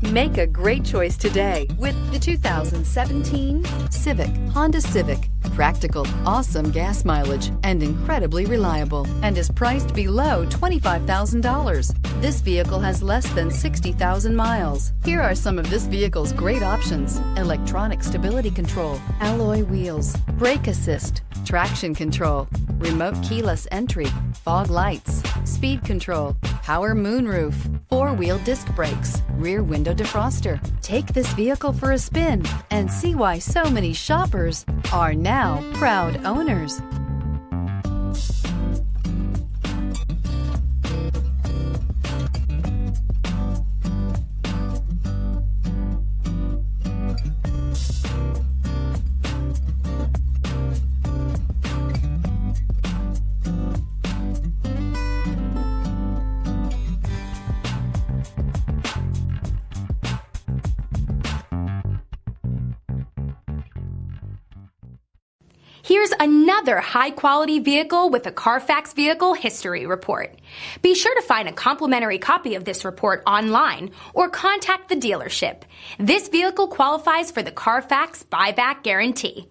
Make a great choice today with the 2017 Civic. Honda Civic. Practical, awesome gas mileage, and incredibly reliable, and is priced below $25,000. This vehicle has less than 60,000 miles. Here are some of this vehicle's great options: electronic stability control, alloy wheels, brake assist, traction control, remote keyless entry, fog lights, speed control, power moonroof, four-wheel disc brakes, rear window defroster. Take this vehicle for a spin and see why so many shoppers are now proud owners. Here's another high-quality vehicle with a Carfax Vehicle History Report. Be sure to find a complimentary copy of this report online or contact the dealership. This vehicle qualifies for the Carfax Buyback Guarantee.